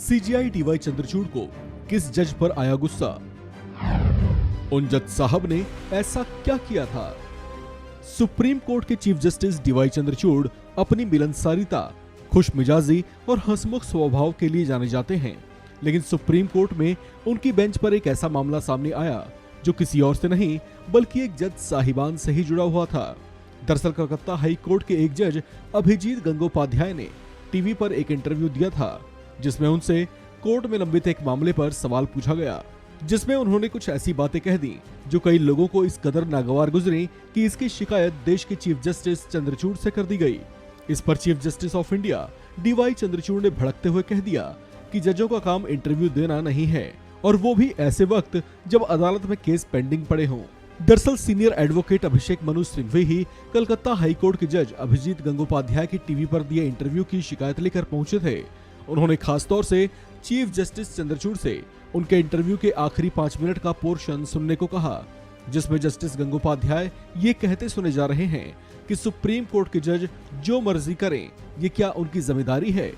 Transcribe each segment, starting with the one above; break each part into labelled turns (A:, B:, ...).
A: CGI D Y Chandrachud को किस जज पर आया गुस्सा? उन जज साहब ने ऐसा क्या किया था? सुप्रीम कोर्ट के चीफ जस्टिस डीवाई चंद्रचूड़ अपनी मिलनसारिता, खुशमिजाजी और हंसमुख स्वभाव के लिए जाने जाते हैं, लेकिन सुप्रीम कोर्ट में उनकी बेंच पर एक ऐसा मामला सामने आया जो किसी और से नहीं बल्कि एक जज साहिबान से ही जुड़ा हुआ था। दरअसल कलकत्ता हाई कोर्ट के एक जज अभिजीत गंगोपाध्याय ने टीवी पर एक इंटरव्यू दिया था, जिसमें उनसे कोर्ट में लंबित एक मामले पर सवाल पूछा गया, जिसमें उन्होंने कुछ ऐसी बातें कह दी जो कई लोगों को इस कदर नागवार गुजरी कि इसकी शिकायत देश के चीफ जस्टिस चंद्रचूड़ से कर दी गई। इस पर chief justice of India DY Chandrachud ने भड़कते हुए कह दिया कि जजों का काम इंटरव्यू देना नहीं है, और वो भी ऐसे वक्त जब अदालत में केस पेंडिंग पड़े हों। दरअसल सीनियर एडवोकेट अभिषेक मनु सिंघवी ही कलकत्ता हाईकोर्ट के जज अभिजीत गंगोपाध्याय की टीवी पर दिए इंटरव्यू की शिकायत लेकर पहुंचे थे। उन्होंने खासतौर से चीफ जस्टिस चंद्रचूड़ से उनके इंटरव्यू के आखिरी 5 मिनट का पोर्शन सुनने को कहा, जिसमें जस्टिस गंगोपाध्याय ये कहते सुने जा रहे हैं कि सुप्रीम कोर्ट के जज जो मर्जी करें, ये क्या उनकी जिम्मेदारी है?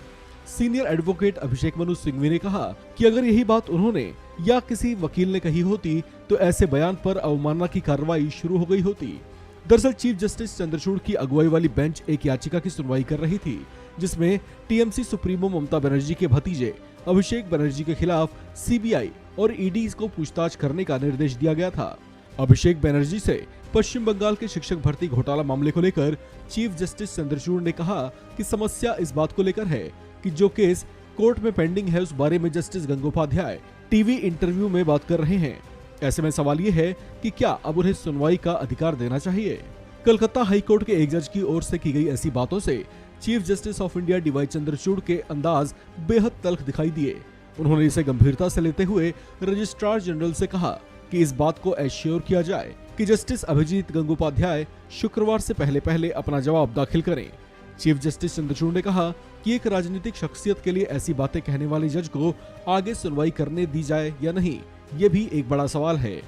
A: सीनियर एडवोकेट अभिषेक मनु सिंघवी ने कहा कि अगर यही बात उन्होंने या किसी वकील ने कही होती तो ऐसे बयान पर अवमानना की कार्रवाई शुरू हो गई होती। दरअसल चीफ जस्टिस चंद्रचूड़ की अगुवाई वाली बेंच एक याचिका की सुनवाई कर रही थी, जिसमें टीएमसी सुप्रीमो ममता बनर्जी के भतीजे अभिषेक बनर्जी के खिलाफ सीबीआई और ईडी को पूछताछ करने का निर्देश दिया गया था। अभिषेक बनर्जी से पश्चिम बंगाल के शिक्षक भर्ती घोटाला मामले को लेकर चीफ जस्टिस चंद्रचूड़ ने कहा कि समस्या इस बात को लेकर है कि जो केस कोर्ट में पेंडिंग है उस बारे में जस्टिस गंगोपाध्याय टीवी इंटरव्यू में बात कर रहे हैं। ऐसे में सवाल ये है कि क्या अब उन्हें सुनवाई का अधिकार देना चाहिए? कलकत्ता हाईकोर्ट के एक जज की ओर से की गई ऐसी बातों से chief justice of India DY Chandrachud के अंदाज बेहद तल्ख दिखाई दिए। उन्होंने इसे गंभीरता से लेते हुए रजिस्ट्रार जनरल से कहा कि इस बात को एश्योर किया जाए कि जस्टिस अभिजीत गंगोपाध्याय शुक्रवार से पहले अपना जवाब दाखिल करें। चीफ जस्टिस चंद्रचूड़ ने कहा कि एक राजनीतिक शख्सियत के लिए ऐसी बातें कहने वाले जज को आगे सुनवाई करने दी जाए या नहीं, ये भी एक बड़ा सवाल है।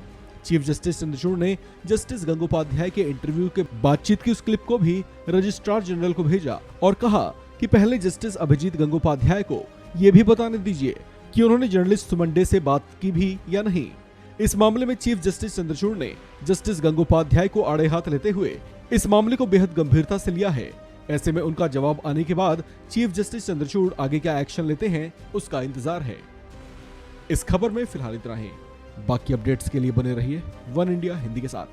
A: चीफ जस्टिस चंद्रचूड़ ने जस्टिस गंगोपाध्याय के इंटरव्यू के बातचीत की उस क्लिप को भी रजिस्ट्रार जनरल को भेजा और कहा कि पहले जस्टिस अभिजीत गंगोपाध्याय को ये भी बताने दीजिए कि उन्होंने जर्नलिस्ट सुमन से बात की भी या नहीं। इस मामले में चीफ जस्टिस चंद्रचूड़ ने जस्टिस गंगोपाध्याय को आड़े हाथ लेते हुए इस मामले को बेहद गंभीरता से लिया है। ऐसे में उनका जवाब आने के बाद चीफ जस्टिस चंद्रचूड़ आगे क्या एक्शन लेते हैं उसका इंतजार है। इस खबर में फिलहाल इतना ही। बाकी अपडेट्स के लिए बने रहिए वन इंडिया हिंदी के साथ।